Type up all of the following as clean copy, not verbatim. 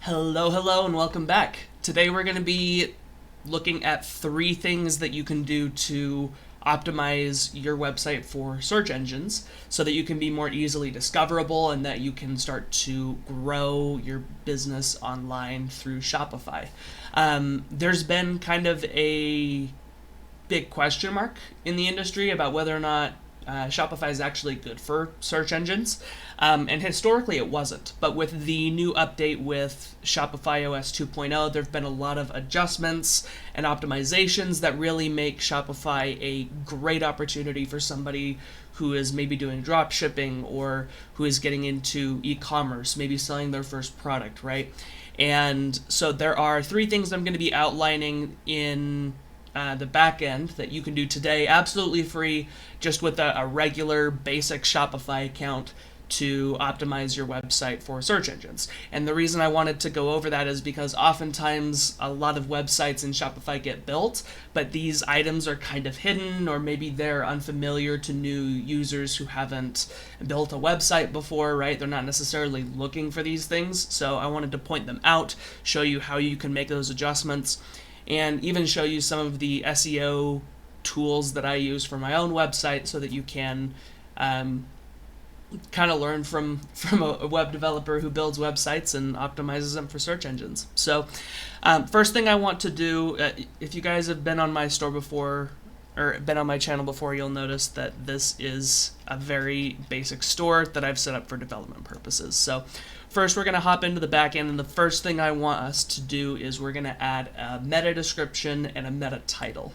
Hello, and welcome back. Today we're going to be looking at 3 things that you can do to optimize your website for search engines so that you can be more easily discoverable and that you can start to grow your business online through Shopify. There's been kind of a big question mark in the industry about whether or not Shopify is actually good for search engines. And historically it wasn't. But with the new update with Shopify OS 2.0, there have been a lot of adjustments and optimizations that really make Shopify a great opportunity for somebody who is maybe doing drop shipping or who is getting into e-commerce, maybe selling their first product, right? And so there are 3 things I'm going to be outlining in the back end that you can do today, absolutely free, just with a regular basic Shopify account to optimize your website for search engines. And the reason I wanted to go over that is because oftentimes a lot of websites in Shopify get built, but these items are kind of hidden, or maybe they're unfamiliar to new users who haven't built a website before, right? They're not necessarily looking for these things. So I wanted to point them out, show you how you can make those adjustments, and even show you some of the SEO tools that I use for my own website so that you can kind of learn from a web developer who builds websites and optimizes them for search engines. So first thing I want to do, if you guys have been on my store before or been on my channel before, you'll notice that this is a very basic store that I've set up for development purposes. So first we're going to hop into the back end, and the first thing I want us to do is we're going to add a meta description and a meta title.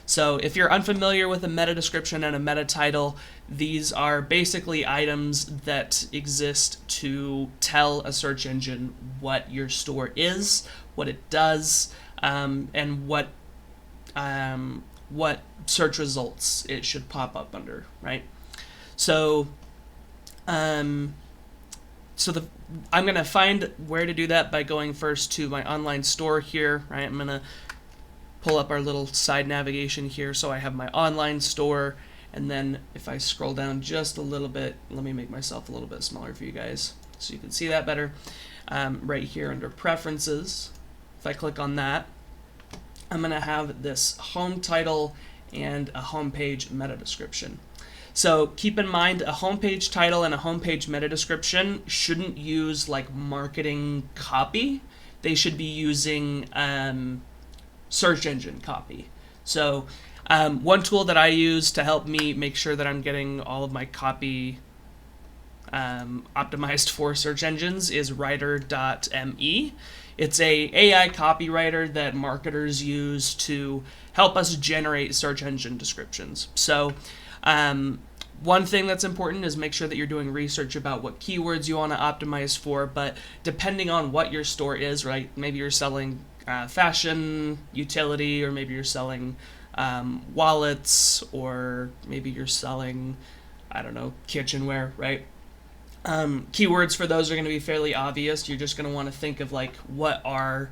So if you're unfamiliar with a meta description and a meta title, these are basically items that exist to tell a search engine what your store is, what it does, and what search results it should pop up under, right? So I'm going to find where to do that by going first to my online store here, right? I'm going to pull up our little side navigation here so I have my online store, and then if I scroll down just a little bit, let me make myself a little bit smaller for you guys so you can see that better. Right here under preferences, if I click on that, I'm going to have this home title and a homepage meta description. So keep in mind, a homepage title and a homepage meta description shouldn't use like marketing copy. They should be using search engine copy. So one tool that I use to help me make sure that I'm getting all of my copy optimized for search engines is writer.me. It's a AI copywriter that marketers use to help us generate search engine descriptions. So one thing that's important is make sure that you're doing research about what keywords you want to optimize for, but depending on what your store is, right? Maybe you're selling fashion, utility, or maybe you're selling wallets, or maybe you're selling, I don't know, kitchenware, right? Keywords for those are going to be fairly obvious. You're just going to want to think of like, what are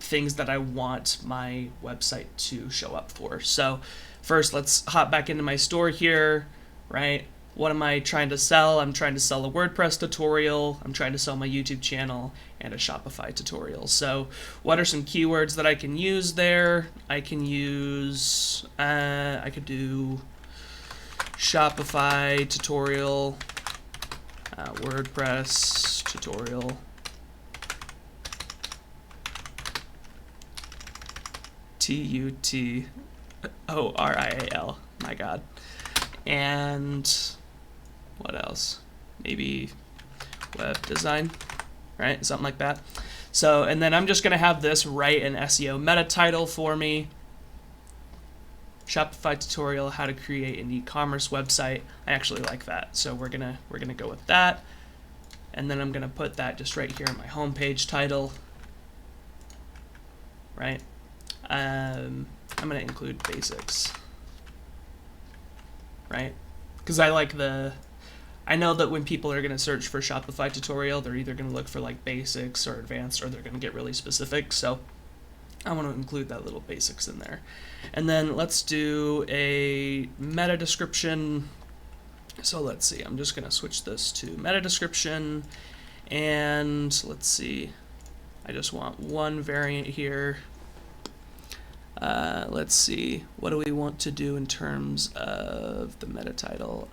things that I want my website to show up for. So first, let's hop back into my store here, right? What am I trying to sell? I'm trying to sell a WordPress tutorial. I'm trying to sell my YouTube channel and a Shopify tutorial. So what are some keywords that I can use there? I can use, I could do Shopify tutorial, WordPress tutorial, tutorial, my God. And what else? Maybe web design, right? Something like that. So, and then I'm just going to have this write an SEO meta title for me. Shopify tutorial, how to create an e-commerce website. I actually like that. So we're gonna go with that. And then I'm gonna put that just right here in my homepage title. Right? I'm gonna include basics. Right? Because I know that when people are going to search for Shopify tutorial, they're either going to look for like basics or advanced, or they're going to get really specific. So I want to include that little basics in there. And then let's do a meta description. So let's see, I'm just going to switch this to meta description, and let's see, I just want one variant here. Let's see, what do we want to do in terms of the meta title?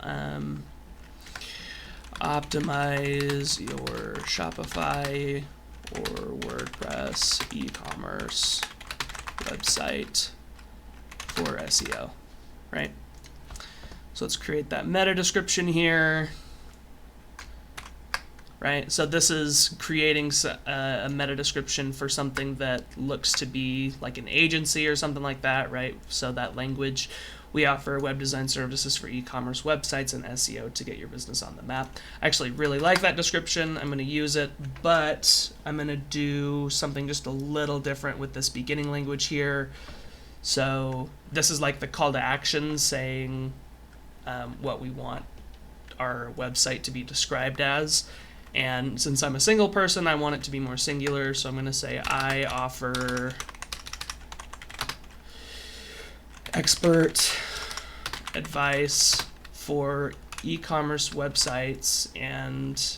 Optimize your Shopify or WordPress e-commerce website for SEO, right? So let's create that meta description here, right? So this is creating a meta description for something that looks to be like an agency or something like that, right? So that language, we offer web design services for e-commerce websites and SEO to get your business on the map. I actually really like that description. I'm going to use it, but I'm going to do something just a little different with this beginning language here. So this is like the call to action saying what we want our website to be described as. And since I'm a single person, I want it to be more singular. So I'm going to say I offer expert advice for e-commerce websites and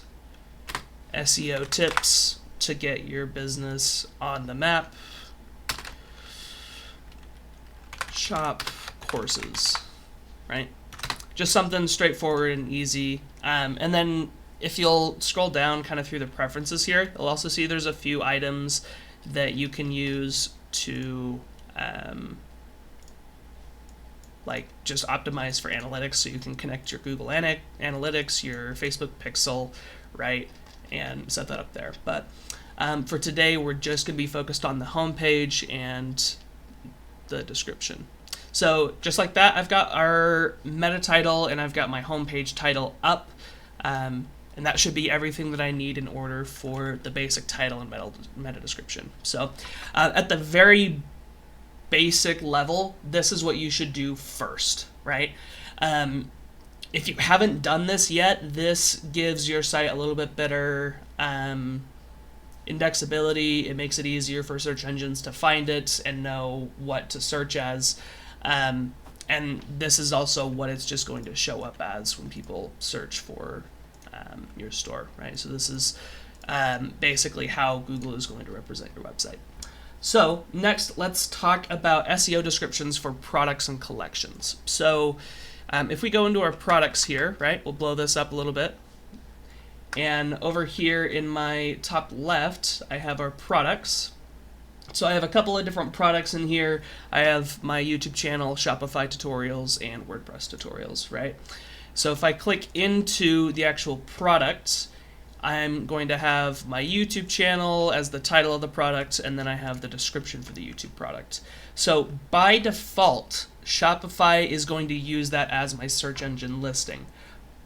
SEO tips to get your business on the map. Shop courses, right? Just something straightforward and easy. And then if you'll scroll down kind of through the preferences here, you'll also see there's a few items that you can use to like just optimize for analytics, so you can connect your Google Analytics, your Facebook Pixel, right, and set that up there. But for today, we're just going to be focused on the home page and the description. So just like that, I've got our meta title and I've got my homepage title up, and that should be everything that I need in order for the basic title and meta description. So at the very basic level, this is what you should do first, right? If you haven't done this yet, this gives your site a little bit better indexability. It makes it easier for search engines to find it and know what to search as. And this is also what it's just going to show up as when people search for your store, right? So this is basically how Google is going to represent your website. So next, let's talk about SEO descriptions for products and collections. So if we go into our products here, right, we'll blow this up a little bit. And over here in my top left, I have our products. So I have a couple of different products in here. I have my YouTube channel, Shopify tutorials, and WordPress tutorials, right? So if I click into the actual product, I'm going to have my YouTube channel as the title of the product, and then I have the description for the YouTube product. So by default, Shopify is going to use that as my search engine listing.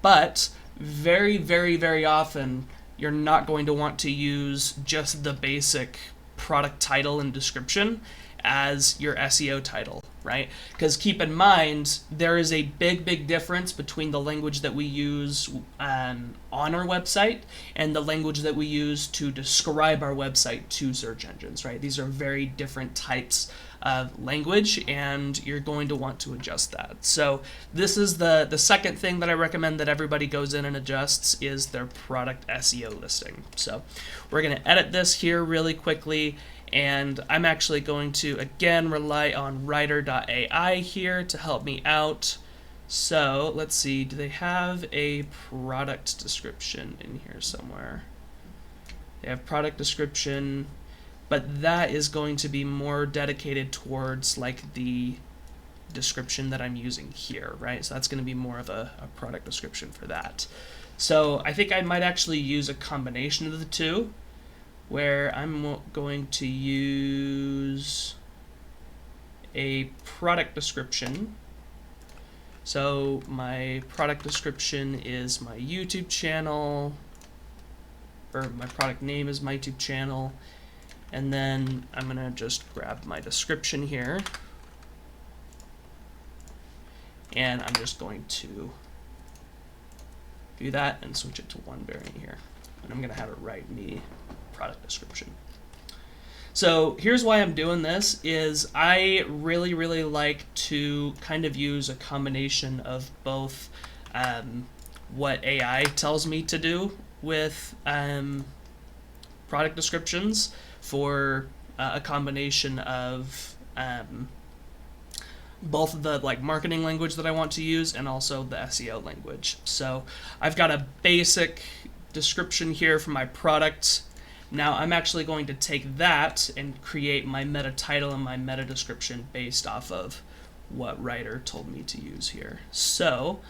But very, very, very often, you're not going to want to use just the basic product title and description as your SEO title, right? Because keep in mind, there is a big, big difference between the language that we use on our website and the language that we use to describe our website to search engines, right? These are very different types of language, and you're going to want to adjust that. So this is the second thing that I recommend that everybody goes in and adjusts is their product SEO listing. So we're going to edit this here really quickly. And I'm actually going to, again, rely on writer.ai here to help me out. So let's see, do they have a product description in here somewhere? They have product description, but that is going to be more dedicated towards like the description that I'm using here, right? So that's going to be more of a product description for that. So I think I might actually use a combination of the two, where I'm going to use a product description. So my product description is my YouTube channel, or my product name is my YouTube channel, and then I'm gonna just grab my description here, and I'm just going to do that and switch it to one variant here, and I'm gonna have it write me product description. So here's why I'm doing this is I really, really like to kind of use a combination of both what AI tells me to do with product descriptions for a combination of both the like marketing language that I want to use and also the SEO language. So I've got a basic description here for my product. Now I'm actually going to take that and create my meta title and my meta description based off of what writer told me to use here. So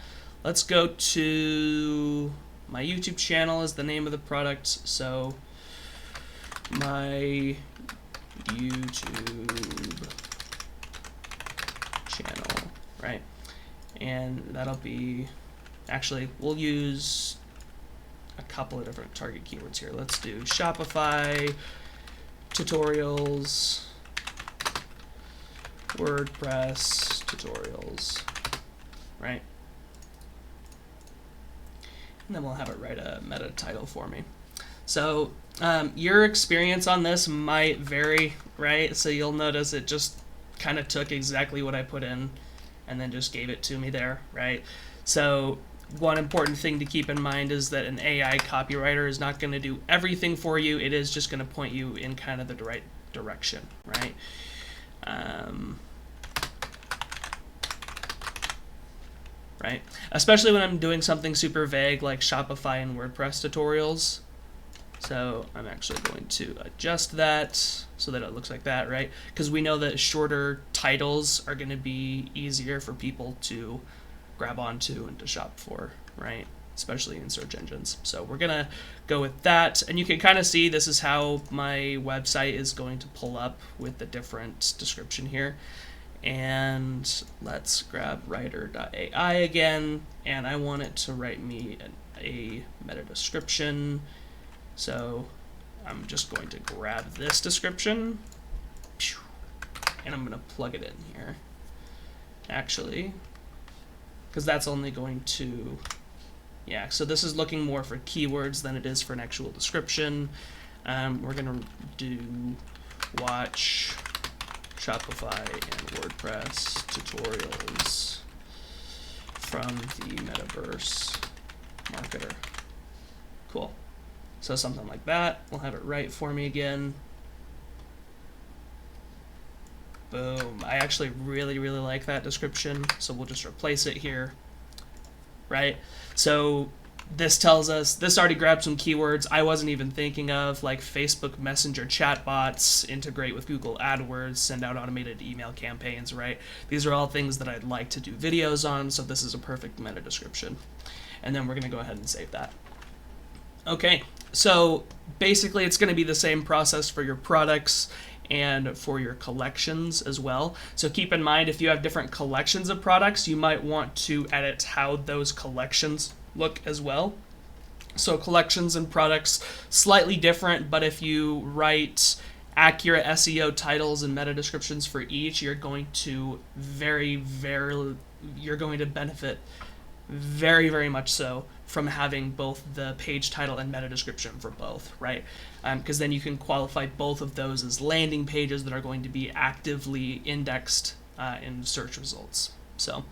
let's go to my YouTube channel is the name of the product. So my YouTube channel, right? And that'll be, actually, we'll use a couple of different target keywords here. Let's do Shopify, tutorials, WordPress, tutorials, right? And then we'll have it write a meta title for me. So your experience on this might vary, right? So you'll notice it just kind of took exactly what I put in and then just gave it to me there, right? So one important thing to keep in mind is that an AI copywriter is not going to do everything for you. It is just going to point you in kind of the right direction, right? Right? Especially when I'm doing something super vague like Shopify and WordPress tutorials. So I'm actually going to adjust that so that it looks like that, right? Because we know that shorter titles are going to be easier for people to grab onto and to shop for, right? Especially in search engines. So we're going to go with that. And you can kind of see this is how my website is going to pull up with the different description here. And let's grab writer.ai again. And I want it to write me a meta description. So I'm just going to grab this description and I'm going to plug it in here. Actually, because that's only going to, yeah, so this is looking more for keywords than it is for an actual description. We're going to do watch Shopify and WordPress tutorials from the Metaverse Marketer. Cool. So something like that. We'll have it right for me again. Boom. I actually really like that description, so we'll just replace it here, right? So this tells us, this already grabbed some keywords I wasn't even thinking of, like Facebook Messenger chatbots, integrate with Google AdWords, send out automated email campaigns, right? These are all things that I'd like to do videos on, so this is a perfect meta description. And then we're going to go ahead and save that. Okay, so basically it's going to be the same process for your products and for your collections as well. So keep in mind, if you have different collections of products, you might want to edit how those collections look as well. So collections and products, slightly different, but if you write accurate SEO titles and meta descriptions for each, you're going to you're going to benefit very much so from having both the page title and meta description for both, right? Because then you can qualify both of those as landing pages that are going to be actively indexed in search results. So,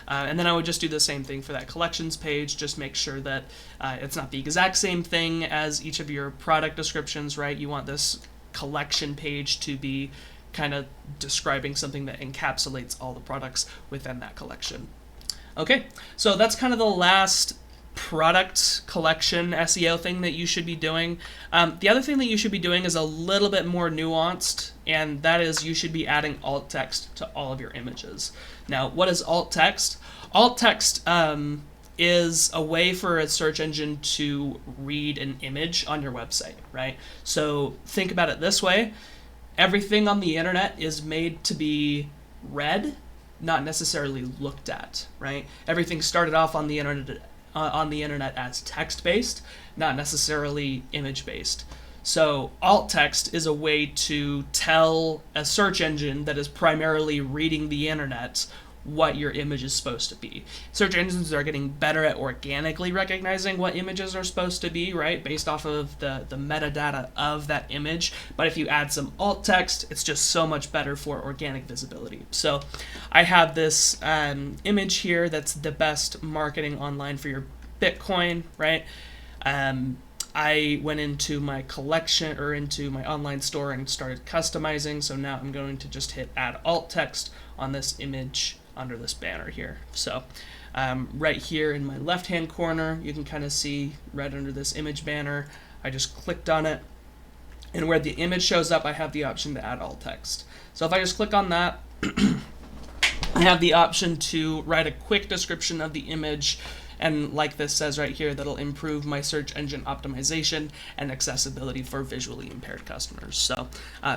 and then I would just do the same thing for that collections page. Just make sure that it's not the exact same thing as each of your product descriptions, right? You want this collection page to be kind of describing something that encapsulates all the products within that collection. Okay, so that's kind of the last product collection SEO thing that you should be doing. The other thing that you should be doing is a little bit more nuanced, and that is you should be adding alt text to all of your images. Now, what is alt text? Alt text is a way for a search engine to read an image on your website, right? So think about it this way. Everything on the internet is made to be read, not necessarily looked at, right? Everything started off on the internet as text-based, not necessarily image-based. So alt text is a way to tell a search engine that is primarily reading the internet what your image is supposed to be. Search engines are getting better at organically recognizing what images are supposed to be, right, based off of the metadata of that image. But if you add some alt text, it's just so much better for organic visibility. So I have this image here that's the best marketing online for your Bitcoin, right? I went into my collection or into my online store and started customizing. So now I'm going to just hit add alt text on this image under this banner here. So right here in my left hand corner, you can kind of see right under this image banner, I just clicked on it, and where the image shows up, I have the option to add alt text. So if I just click on that, I have the option to write a quick description of the image, and like this says right here, that'll improve my search engine optimization and accessibility for visually impaired customers. So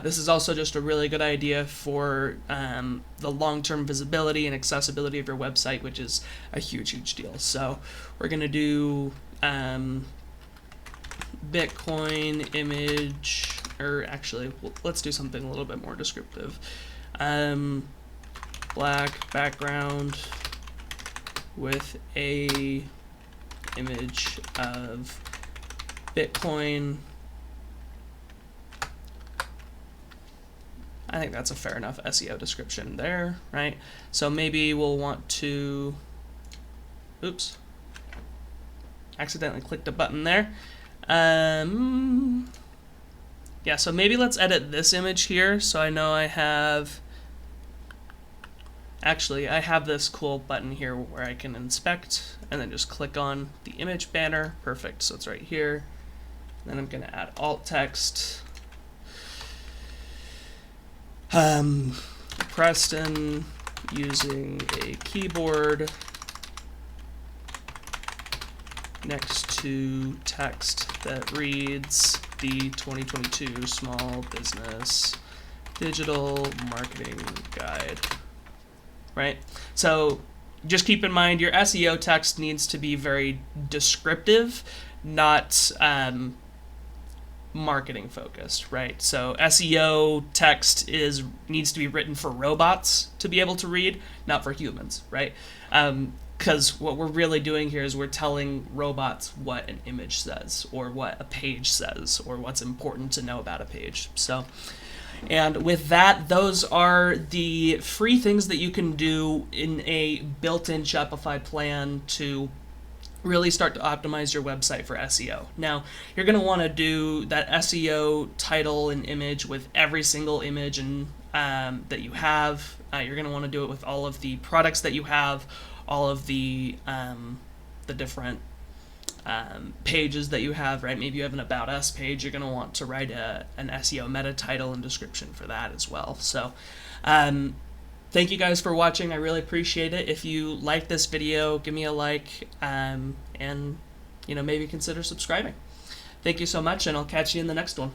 this is also just a really good idea for the long-term visibility and accessibility of your website, which is a huge deal. So we're going to do Bitcoin image, or actually, let's do something a little bit more descriptive. Black background with a image of Bitcoin. I think that's a fair enough SEO description there, right? So maybe we'll want to, oops, accidentally clicked a button there. Yeah, so maybe let's edit this image here. So I know I have, actually, I have this cool button here where I can inspect and then just click on the image banner. Perfect, so it's right here. Then I'm gonna add alt text. Preston using a keyboard next to text that reads the 2022 Small Business Digital Marketing Guide. Right? So just keep in mind your SEO text needs to be very descriptive, not marketing focused, right? So SEO text needs to be written for robots to be able to read, not for humans, right? Because what we're really doing here is we're telling robots what an image says, or what a page says, or what's important to know about a page. So, and with that, those are the free things that you can do in a built-in Shopify plan to really start to optimize your website for SEO. Now, you're going to want to do that SEO title and image with every single image and that you have. You're going to want to do it with all of the products that you have, all of the different pages that you have, right? Maybe you have an About Us page. You're going to want to write an SEO meta title and description for that as well. So thank you guys for watching. I really appreciate it. If you like this video, give me a like, and maybe consider subscribing. Thank you so much, and I'll catch you in the next one.